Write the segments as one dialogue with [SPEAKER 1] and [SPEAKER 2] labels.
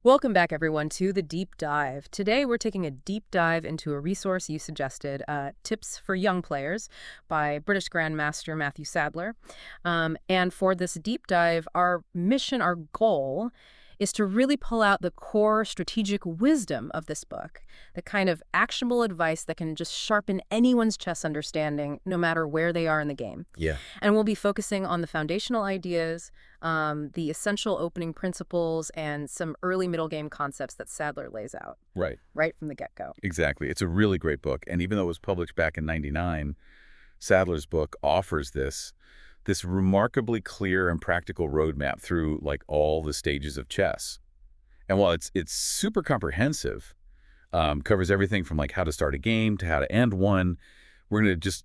[SPEAKER 1] Welcome back, everyone, to the Deep Dive. Today, we're taking a deep dive into a resource you suggested, Tips for Young Players by British Grandmaster Matthew Sadler. And for this deep dive, our mission, our goal, is to really pull out the core strategic wisdom of this book, the kind of actionable advice that can just sharpen anyone's chess understanding, no matter where they are in the game.
[SPEAKER 2] Yeah.
[SPEAKER 1] And we'll be focusing on the foundational ideas, the essential opening principles, and some early middle game concepts that Sadler lays out
[SPEAKER 2] Right.
[SPEAKER 1] right from the get-go.
[SPEAKER 2] Exactly. It's a really great book. And even though it was published back in '99, Sadler's book offers this remarkably clear and practical roadmap through like all the stages of chess. And while it's super comprehensive, covers everything from like how to start a game to how to end one, we're going to just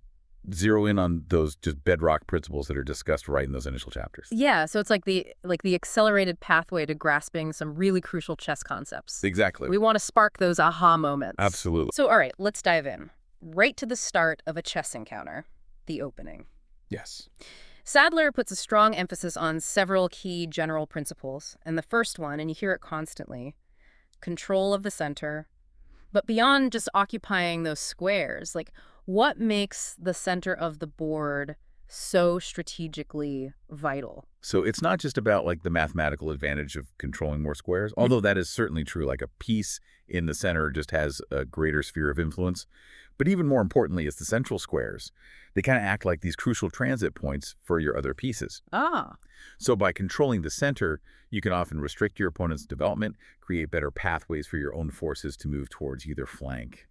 [SPEAKER 2] zero in on those just bedrock principles that are discussed right in those initial chapters.
[SPEAKER 1] Yeah, so it's like the accelerated pathway to grasping some really crucial chess concepts.
[SPEAKER 2] Exactly.
[SPEAKER 1] We want to spark those aha moments.
[SPEAKER 2] Absolutely.
[SPEAKER 1] So, all right, let's dive in. Right to the start of a chess encounter, the opening.
[SPEAKER 2] Yes.
[SPEAKER 1] Sadler puts a strong emphasis on several key general principles, and the first one, and you hear it constantly, control of the center. But beyond just occupying those squares, like what makes the center of the board so strategically vital?
[SPEAKER 2] So it's not just about like the mathematical advantage of controlling more squares, although that is certainly true. Like a piece in the center just has a greater sphere of influence. But even more importantly is the central squares. They kind of act like these crucial transit points for your other pieces.
[SPEAKER 1] Ah,
[SPEAKER 2] So by controlling the center, you can often restrict your opponent's development, create better pathways for your own forces to move towards either flank.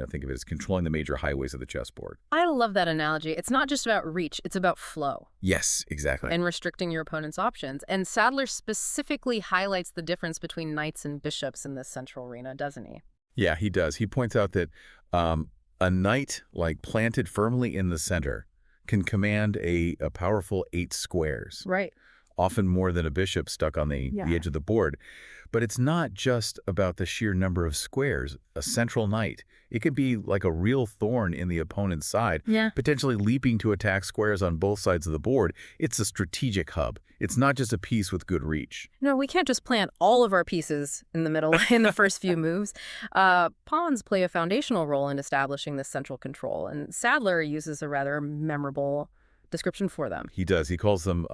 [SPEAKER 2] Think of it as controlling the major highways of the chessboard.
[SPEAKER 1] I love that analogy. It's not just about reach, it's about flow
[SPEAKER 2] Yes, exactly.
[SPEAKER 1] and restricting your opponent's options. And Sadler specifically highlights the difference between knights and bishops in this central arena, doesn't he?
[SPEAKER 2] Yeah, he does. He points out that a knight, like planted firmly in the center, can command a powerful 8 squares,
[SPEAKER 1] Right.
[SPEAKER 2] often more than a bishop stuck on the edge of the board. But it's not just about the sheer number of squares. A central knight, it could be like a real thorn in the opponent's side,
[SPEAKER 1] Yeah.
[SPEAKER 2] potentially leaping to attack squares on both sides of the board. It's a strategic hub. It's not just a piece with good reach.
[SPEAKER 1] No, we can't just plant all of our pieces in the middle in the first few moves. Pawns play a foundational role in establishing this central control, and Sadler uses a rather memorable description for them.
[SPEAKER 2] He does. He calls them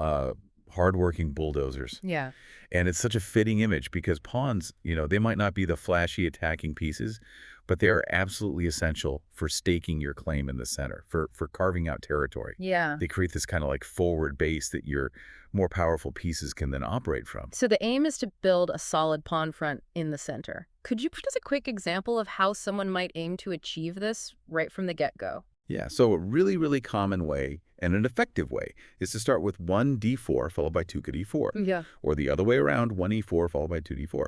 [SPEAKER 2] hardworking bulldozers.
[SPEAKER 1] Yeah.
[SPEAKER 2] And it's such a fitting image because pawns, they might not be the flashy attacking pieces, but they are absolutely essential for staking your claim in the center, for carving out territory.
[SPEAKER 1] Yeah.
[SPEAKER 2] They create this kind of like forward base that your more powerful pieces can then operate from.
[SPEAKER 1] So the aim is to build a solid pawn front in the center. Could you put us a quick example of how someone might aim to achieve this right from the get-go?
[SPEAKER 2] Yeah, so a really, really common way and an effective way is to start with 1d4 followed by 2d4.
[SPEAKER 1] Yeah.
[SPEAKER 2] Or the other way around, 1e4 followed by 2d4.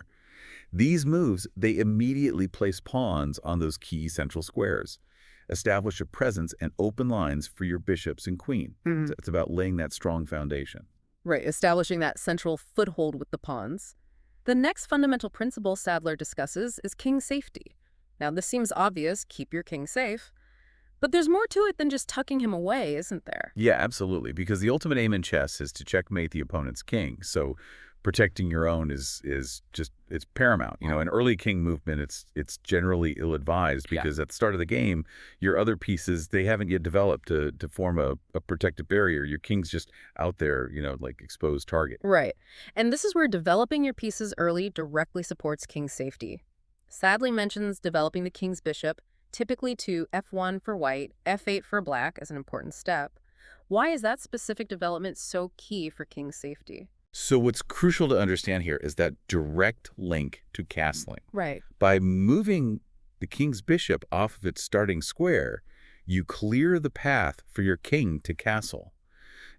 [SPEAKER 2] These moves, they immediately place pawns on those key central squares, establish a presence and open lines for your bishops and queen.
[SPEAKER 1] Mhm.
[SPEAKER 2] It's about laying that strong foundation.
[SPEAKER 1] Right, establishing that central foothold with the pawns. The next fundamental principle Sadler discusses is king safety. Now, this seems obvious, keep your king safe. But there's more to it than just tucking him away, isn't there?
[SPEAKER 2] Yeah, absolutely, because the ultimate aim in chess is to checkmate the opponent's king. So protecting your own is just, it's paramount. In early king movement, it's generally ill-advised because at the start of the game, your other pieces, they haven't yet developed to form a protective barrier. Your king's just out there, like exposed target.
[SPEAKER 1] Right. And this is where developing your pieces early directly supports king safety. Sadly mentions developing the king's bishop, typically to f1 for white, f8 for black as an important step. Why is that specific development so key for king safety?
[SPEAKER 2] So what's crucial to understand here is that direct link to castling.
[SPEAKER 1] Right.
[SPEAKER 2] By moving the king's bishop off of its starting square, you clear the path for your king to castle.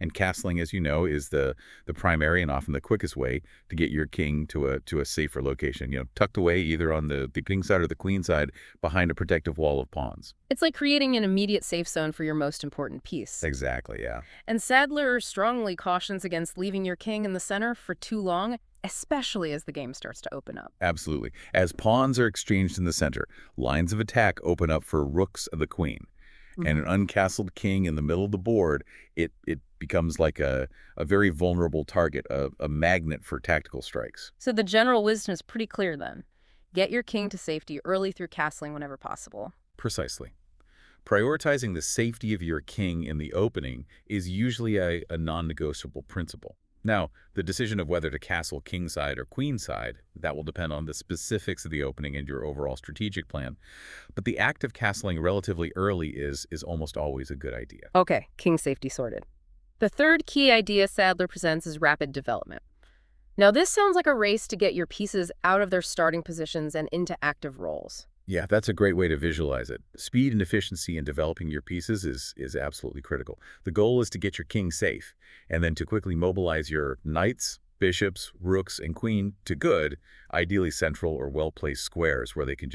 [SPEAKER 2] And castling, as you know, is the primary and often the quickest way to get your king to a safer location, tucked away either on the king side or the queen side behind a protective wall of pawns.
[SPEAKER 1] It's like creating an immediate safe zone for your most important piece.
[SPEAKER 2] Exactly, yeah.
[SPEAKER 1] And Sadler strongly cautions against leaving your king in the center for too long, especially as the game starts to open up.
[SPEAKER 2] Absolutely. As pawns are exchanged in the center, lines of attack open up for rooks of the queen. And an uncastled king in the middle of the board, it becomes like a very vulnerable target, a magnet for tactical strikes.
[SPEAKER 1] So the general wisdom is pretty clear then. Get your king to safety early through castling whenever possible.
[SPEAKER 2] Precisely. Prioritizing the safety of your king in the opening is usually a non-negotiable principle. Now, the decision of whether to castle kingside or queenside, that will depend on the specifics of the opening and your overall strategic plan. But the act of castling relatively early is almost always a good idea.
[SPEAKER 1] Okay, king safety sorted. The third key idea Sadler presents is rapid development. Now, this sounds like a race to get your pieces out of their starting positions and into active roles.
[SPEAKER 2] Yeah, that's a great way to visualize it. Speed and efficiency in developing your pieces is absolutely critical. The goal is to get your king safe, and then to quickly mobilize your knights, bishops, rooks, and queen to good, ideally central or well-placed squares where they can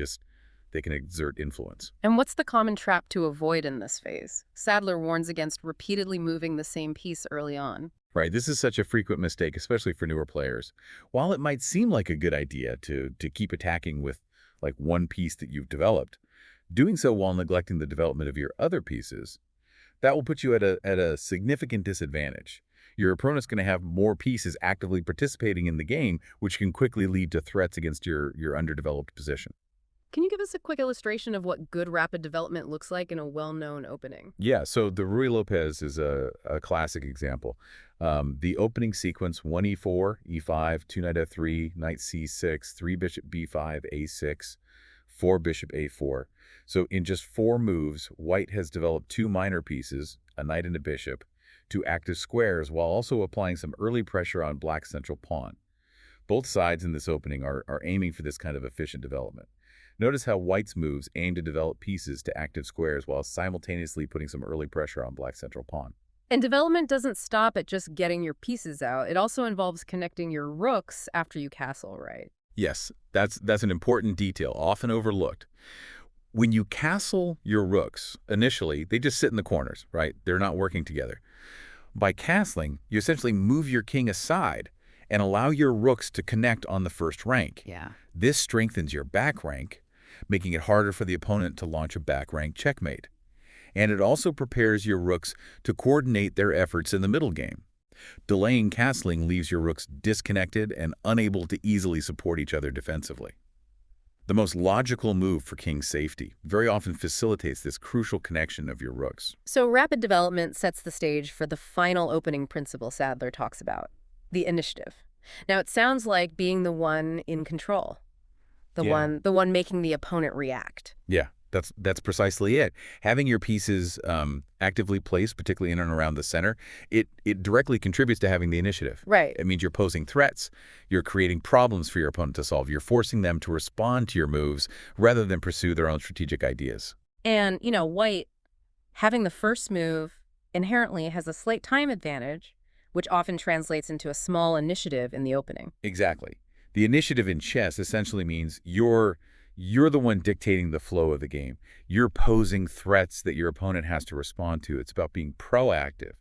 [SPEAKER 2] exert influence.
[SPEAKER 1] And what's the common trap to avoid in this phase? Sadler warns against repeatedly moving the same piece early on.
[SPEAKER 2] Right, this is such a frequent mistake, especially for newer players. While it might seem like a good idea to keep attacking with like one piece that you've developed, doing so while neglecting the development of your other pieces, that will put you at a significant disadvantage. Your opponent's going to have more pieces actively participating in the game, which can quickly lead to threats against your underdeveloped position.
[SPEAKER 1] Can you give us a quick illustration of what good rapid development looks like in a well-known opening?
[SPEAKER 2] Yeah, so the Ruy Lopez is a classic example. The opening sequence, 1e4, e5, 2 knight f3, knight c6, 3 bishop b5, a6, 4 bishop a4. So in just 4 moves, white has developed 2 minor pieces, a knight and a bishop, to active squares while also applying some early pressure on black's central pawn. Both sides in this opening are aiming for this kind of efficient development. Notice how white's moves aim to develop pieces to active squares while simultaneously putting some early pressure on black's central pawn.
[SPEAKER 1] And development doesn't stop at just getting your pieces out. It also involves connecting your rooks after you castle, right?
[SPEAKER 2] Yes, that's an important detail, often overlooked. When you castle your rooks, initially, they just sit in the corners, right? They're not working together. By castling, you essentially move your king aside and allow your rooks to connect on the first rank.
[SPEAKER 1] Yeah.
[SPEAKER 2] This strengthens your back rank, making it harder for the opponent to launch a back rank checkmate. And it also prepares your rooks to coordinate their efforts in the middle game. Delaying castling leaves your rooks disconnected and unable to easily support each other defensively. The most logical move for king's safety very often facilitates this crucial connection of your rooks.
[SPEAKER 1] So rapid development sets the stage for the final opening principle Sadler talks about, the initiative. Now, it sounds like being the one in control, the one making the opponent react.
[SPEAKER 2] Yeah, that's precisely it. Having your pieces actively placed, particularly in and around the center, it directly contributes to having the initiative.
[SPEAKER 1] Right.
[SPEAKER 2] It means you're posing threats. You're creating problems for your opponent to solve. You're forcing them to respond to your moves rather than pursue their own strategic ideas.
[SPEAKER 1] And, white, having the first move inherently has a slight time advantage, which often translates into a small initiative in the opening.
[SPEAKER 2] Exactly. The initiative in chess essentially means you're the one dictating the flow of the game. You're posing threats that your opponent has to respond to. It's about being proactive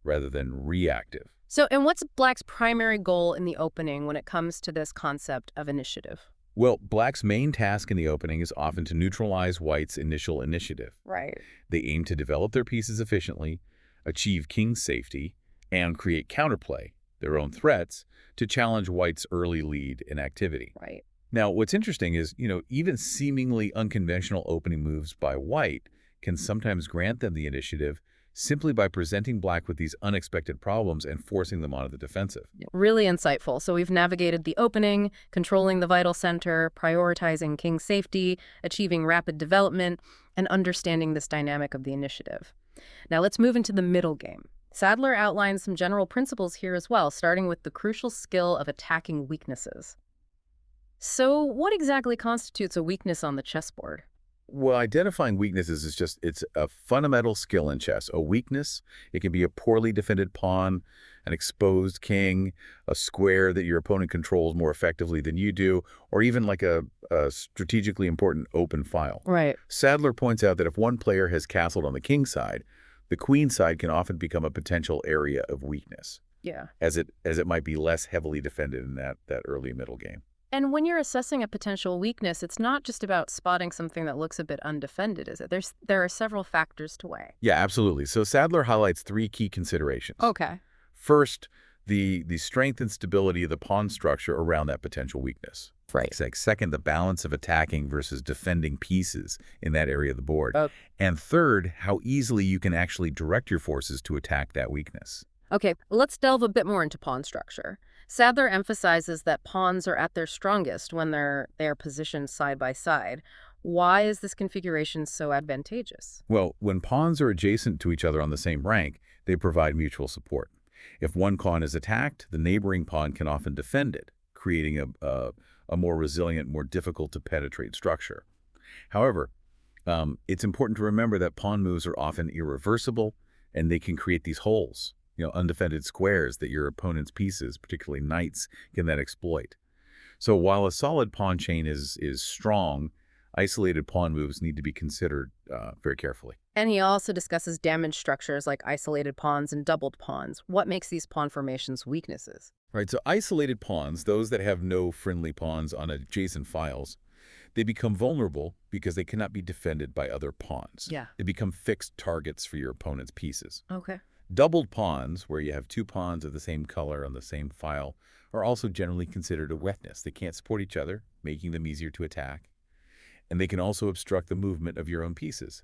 [SPEAKER 2] rather than reactive.
[SPEAKER 1] So, and what's black's primary goal in the opening when it comes to this concept of initiative?
[SPEAKER 2] Well, black's main task in the opening is often to neutralize white's initial initiative.
[SPEAKER 1] Right.
[SPEAKER 2] They aim to develop their pieces efficiently, achieve king's safety, and create counterplay, their own threats, to challenge white's early lead in activity.
[SPEAKER 1] Right.
[SPEAKER 2] Now, what's interesting is, even seemingly unconventional opening moves by white can sometimes grant them the initiative simply by presenting black with these unexpected problems and forcing them onto the defensive.
[SPEAKER 1] Really insightful. So we've navigated the opening, controlling the vital center, prioritizing king's safety, achieving rapid development, and understanding this dynamic of the initiative. Now let's move into the middle game. Sadler outlines some general principles here as well, starting with the crucial skill of attacking weaknesses. So what exactly constitutes a weakness on the chessboard?
[SPEAKER 2] Well, identifying weaknesses it's a fundamental skill in chess. A weakness, it can be a poorly defended pawn, an exposed king, a square that your opponent controls more effectively than you do, or even like a strategically important open file.
[SPEAKER 1] Right.
[SPEAKER 2] Sadler points out that if one player has castled on the king side, the queen side can often become a potential area of weakness.
[SPEAKER 1] Yeah.
[SPEAKER 2] As it might be less heavily defended in that early middle game.
[SPEAKER 1] And when you're assessing a potential weakness, it's not just about spotting something that looks a bit undefended, is it? There are several factors to weigh.
[SPEAKER 2] Yeah, absolutely. So Sadler highlights three key considerations.
[SPEAKER 1] Okay.
[SPEAKER 2] First, the strength and stability of the pawn structure around that potential weakness.
[SPEAKER 1] Right.
[SPEAKER 2] Second, the balance of attacking versus defending pieces in that area of the board.
[SPEAKER 1] Uh,
[SPEAKER 2] And third, how easily you can actually direct your forces to attack that weakness.
[SPEAKER 1] Okay, let's delve a bit more into pawn structure. Sadler emphasizes that pawns are at their strongest when they are positioned side by side. Why is this configuration so advantageous?
[SPEAKER 2] Well, when pawns are adjacent to each other on the same rank, they provide mutual support. If one pawn is attacked, the neighboring pawn can often defend it, creating a more resilient, more difficult to penetrate structure. However, it's important to remember that pawn moves are often irreversible, and they can create these holes, undefended squares that your opponent's pieces, particularly knights, can then exploit. So while a solid pawn chain is strong, isolated pawn moves need to be considered very carefully.
[SPEAKER 1] And he also discusses damaged structures like isolated pawns and doubled pawns. What makes these pawn formations weaknesses?
[SPEAKER 2] Right, so isolated pawns, those that have no friendly pawns on adjacent files, they become vulnerable because they cannot be defended by other pawns.
[SPEAKER 1] Yeah.
[SPEAKER 2] They become fixed targets for your opponent's pieces.
[SPEAKER 1] Okay.
[SPEAKER 2] Doubled pawns, where you have two pawns of the same color on the same file, are also generally considered a weakness. They can't support each other, making them easier to attack. And they can also obstruct the movement of your own pieces.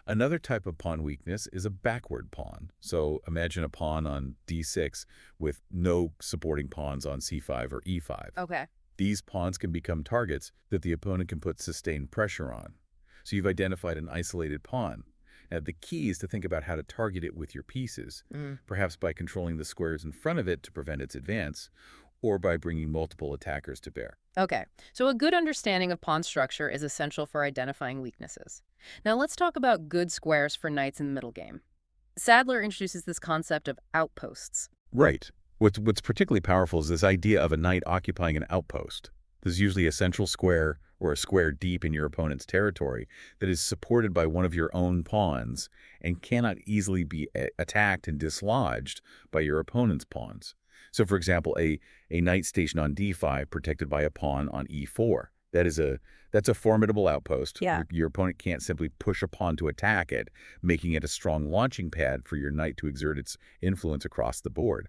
[SPEAKER 2] Another type of pawn weakness is a backward pawn. So imagine a pawn on d6 with no supporting pawns on c5 or e5.
[SPEAKER 1] Okay.
[SPEAKER 2] These pawns can become targets that the opponent can put sustained pressure on. So you've identified an isolated pawn. Now, the key is to think about how to target it with your pieces, perhaps by controlling the squares in front of it to prevent its advance, or by bringing multiple attackers to bear.
[SPEAKER 1] Okay, so a good understanding of pawn structure is essential for identifying weaknesses. Now let's talk about good squares for knights in the middle game. Sadler introduces this concept of outposts.
[SPEAKER 2] Right. What's particularly powerful is this idea of a knight occupying an outpost. There's usually a central square or a square deep in your opponent's territory that is supported by one of your own pawns and cannot easily be attacked and dislodged by your opponent's pawns. So, for example, a knight stationed on d5 protected by a pawn on e4. That's a formidable outpost.
[SPEAKER 1] Yeah.
[SPEAKER 2] Your opponent can't simply push a pawn to attack it, making it a strong launching pad for your knight to exert its influence across the board.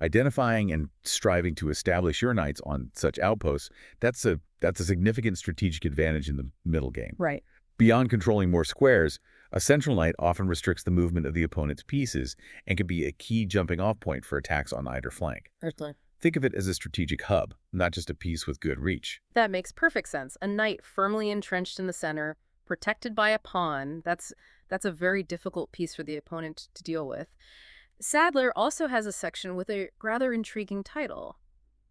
[SPEAKER 2] Identifying and striving to establish your knights on such outposts, that's a significant strategic advantage in the middle game.
[SPEAKER 1] Right.
[SPEAKER 2] Beyond controlling more squares, a central knight often restricts the movement of the opponent's pieces and can be a key jumping-off point for attacks on either flank.
[SPEAKER 1] Certainly.
[SPEAKER 2] Think of it as a strategic hub, not just a piece with good reach.
[SPEAKER 1] That makes perfect sense. A knight firmly entrenched in the center, protected by a pawn. That's a very difficult piece for the opponent to deal with. Sadler also has a section with a rather intriguing title.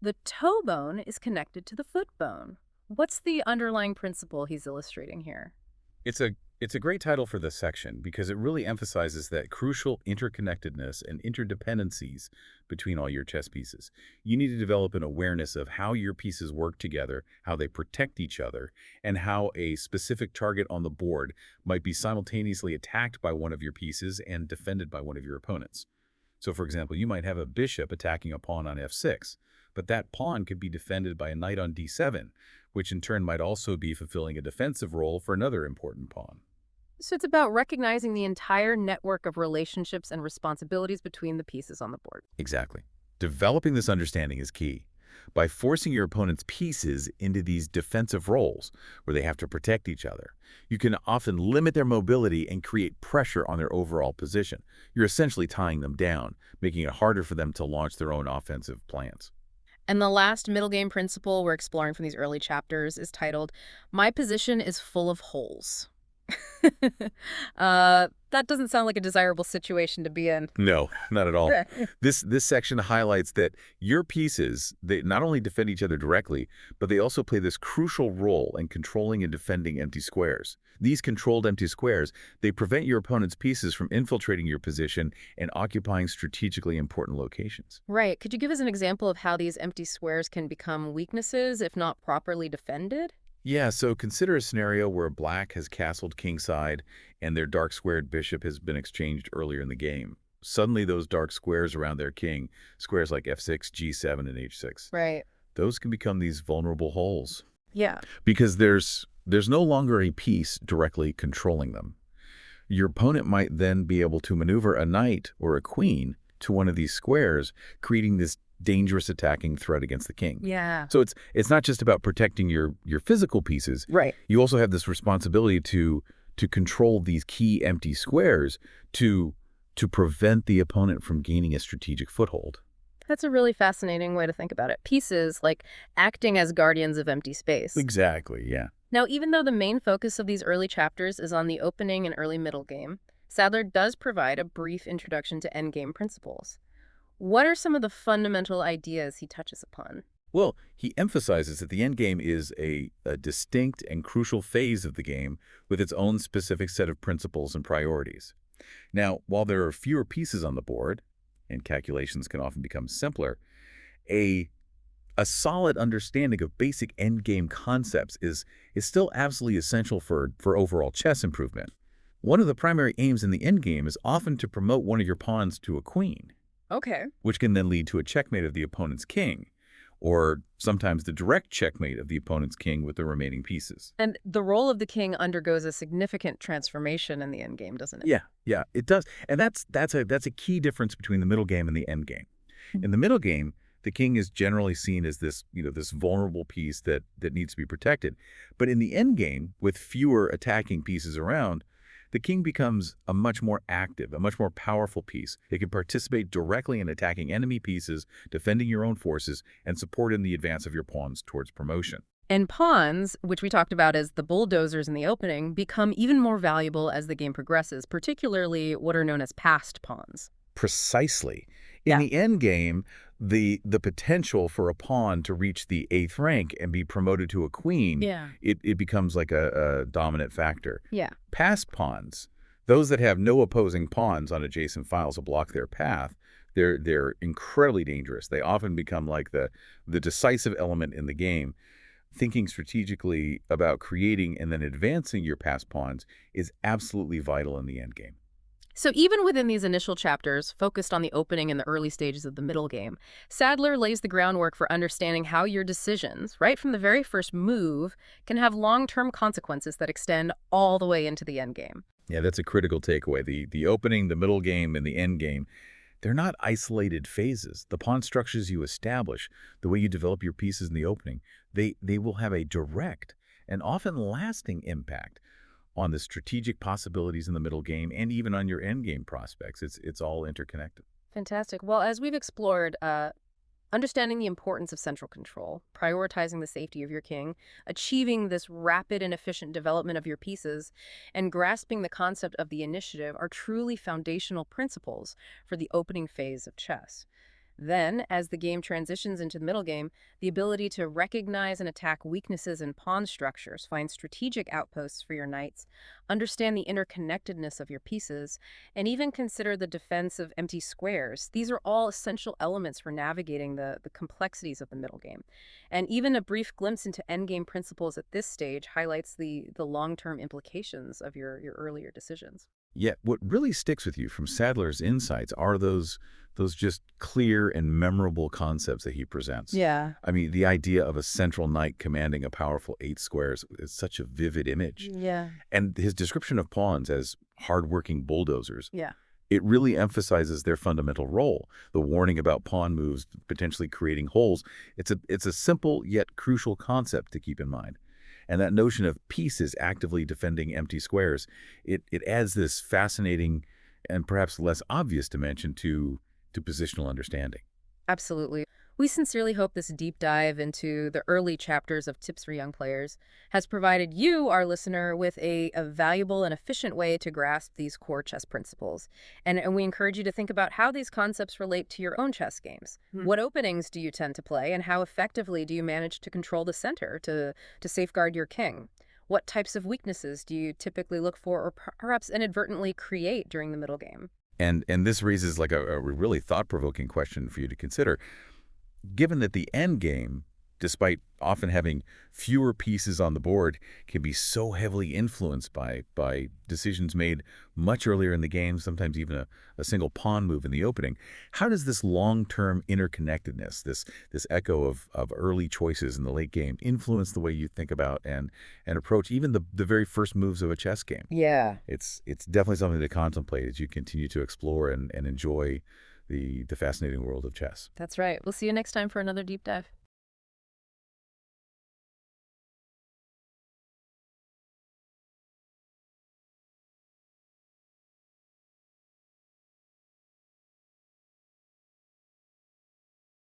[SPEAKER 1] The toe bone is connected to the foot bone. What's the underlying principle he's illustrating here?
[SPEAKER 2] It's a great title for this section because it really emphasizes that crucial interconnectedness and interdependencies between all your chess pieces. You need to develop an awareness of how your pieces work together, how they protect each other, and how a specific target on the board might be simultaneously attacked by one of your pieces and defended by one of your opponents. So, for example, you might have a bishop attacking a pawn on f6, but that pawn could be defended by a knight on d7, which in turn might also be fulfilling a defensive role for another important pawn.
[SPEAKER 1] So it's about recognizing the entire network of relationships and responsibilities between the pieces on the board.
[SPEAKER 2] Exactly. Developing this understanding is key. By forcing your opponent's pieces into these defensive roles where they have to protect each other, you can often limit their mobility and create pressure on their overall position. You're essentially tying them down, making it harder for them to launch their own offensive plans.
[SPEAKER 1] And the last middle game principle we're exploring from these early chapters is titled, My Position is Full of Holes. That doesn't sound like a desirable situation to be in.
[SPEAKER 2] No, not at all. This section highlights that your pieces, they not only defend each other directly, but they also play this crucial role in controlling and defending empty squares. These controlled empty squares, they prevent your opponent's pieces from infiltrating your position and occupying strategically important locations.
[SPEAKER 1] Right. Could you give us an example of how these empty squares can become weaknesses if not properly defended?
[SPEAKER 2] Yeah, so consider a scenario where black has castled kingside and their dark squared bishop has been exchanged earlier in the game. Suddenly those dark squares around their king, squares like f6, g7, and h6,
[SPEAKER 1] Right.
[SPEAKER 2] those can become these vulnerable holes
[SPEAKER 1] Yeah.
[SPEAKER 2] because there's no longer a piece directly controlling them. Your opponent might then be able to maneuver a knight or a queen to one of these squares, creating this dangerous attacking threat against the king.
[SPEAKER 1] Yeah.
[SPEAKER 2] So it's not just about protecting your physical pieces.
[SPEAKER 1] Right.
[SPEAKER 2] You also have this responsibility to control these key empty squares to prevent the opponent from gaining a strategic foothold.
[SPEAKER 1] That's a really fascinating way to think about it. Pieces, like acting as guardians of empty space.
[SPEAKER 2] Exactly, yeah.
[SPEAKER 1] Now, even though the main focus of these early chapters is on the opening and early middle game, Sadler does provide a brief introduction to endgame principles. What are some of the fundamental ideas he touches upon?
[SPEAKER 2] Well, he emphasizes that the endgame is a distinct and crucial phase of the game with its own specific set of principles and priorities. Now, while there are fewer pieces on the board, and calculations can often become simpler, a a solid understanding of basic endgame concepts is still absolutely essential for overall chess improvement. One of the primary aims in the endgame is often to promote one of your pawns to a queen,
[SPEAKER 1] Okay.
[SPEAKER 2] which can then lead to a checkmate of the opponent's king, or sometimes the direct checkmate of the opponent's king with the remaining pieces.
[SPEAKER 1] And the role of the king undergoes a significant transformation in the endgame, doesn't it?
[SPEAKER 2] Yeah, it does. And that's a key difference between the middle game and the end game. In the middle game, the king is generally seen as this vulnerable piece that needs to be protected. But in the end game, with fewer attacking pieces around, the king becomes a much more active, a much more powerful piece. It can participate directly in attacking enemy pieces, defending your own forces, and supporting the advance of your pawns towards promotion.
[SPEAKER 1] And pawns, which we talked about as the bulldozers in the opening, become even more valuable as the game progresses, particularly what are known as passed pawns.
[SPEAKER 2] Precisely. In
[SPEAKER 1] Yeah.
[SPEAKER 2] the end game, the potential for a pawn to reach the 8th rank and be promoted to a queen,
[SPEAKER 1] Yeah.
[SPEAKER 2] it becomes like a dominant factor.
[SPEAKER 1] Yeah.
[SPEAKER 2] Passed pawns, those that have no opposing pawns on adjacent files to block their path, they're incredibly dangerous. They often become like the decisive element in the game. Thinking strategically about creating and then advancing your passed pawns is absolutely vital in the end game.
[SPEAKER 1] So even within these initial chapters, focused on the opening and the early stages of the middle game, Sadler lays the groundwork for understanding how your decisions, right from the very first move, can have long-term consequences that extend all the way into the end game.
[SPEAKER 2] Yeah, that's a critical takeaway. The opening, the middle game, and the end game, they're not isolated phases. The pawn structures you establish, the way you develop your pieces in the opening, they will have a direct and often lasting impact on the strategic possibilities in the middle game and even on your end game prospects. It's all interconnected.
[SPEAKER 1] Fantastic. Well, as we've explored, understanding the importance of central control, prioritizing the safety of your king, achieving this rapid and efficient development of your pieces, and grasping the concept of the initiative are truly foundational principles for the opening phase of chess. Then, as the game transitions into the middle game, the ability to recognize and attack weaknesses in pawn structures, find strategic outposts for your knights, understand the interconnectedness of your pieces, and even consider the defense of empty squares. These are all essential elements for navigating the complexities of the middle game. And even a brief glimpse into endgame principles at this stage highlights the long-term implications of your earlier decisions.
[SPEAKER 2] Yet what really sticks with you from Sadler's insights are those just clear and memorable concepts that he presents.
[SPEAKER 1] Yeah.
[SPEAKER 2] I mean, the idea of a central knight commanding a powerful 8 squares is such a vivid image.
[SPEAKER 1] Yeah.
[SPEAKER 2] And his description of pawns as hardworking bulldozers,
[SPEAKER 1] Yeah.
[SPEAKER 2] it really emphasizes their fundamental role. The warning about pawn moves potentially creating holes. It's a simple yet crucial concept to keep in mind. And that notion of pieces actively defending empty squares, it adds this fascinating and perhaps less obvious dimension to positional understanding.
[SPEAKER 1] Absolutely. We sincerely hope this deep dive into the early chapters of Tips for Young Players has provided you, our listener, with a valuable and efficient way to grasp these core chess principles. And we encourage you to think about how these concepts relate to your own chess games. What openings do you tend to play, and how effectively do you manage to control the center to safeguard your king? What types of weaknesses do you typically look for or perhaps inadvertently create during the middle game?
[SPEAKER 2] And this raises like a really thought-provoking question for you to consider. Given that the end game despite often having fewer pieces on the board, can be so heavily influenced by decisions made much earlier in the game, sometimes even a single pawn move in the opening. How does this long-term interconnectedness, this echo of early choices in the late game, influence the way you think about and approach even the very first moves of a chess game?
[SPEAKER 1] Yeah.
[SPEAKER 2] It's definitely something to contemplate as you continue to explore and enjoy the fascinating world of chess.
[SPEAKER 1] That's right. We'll see you next time for another deep dive.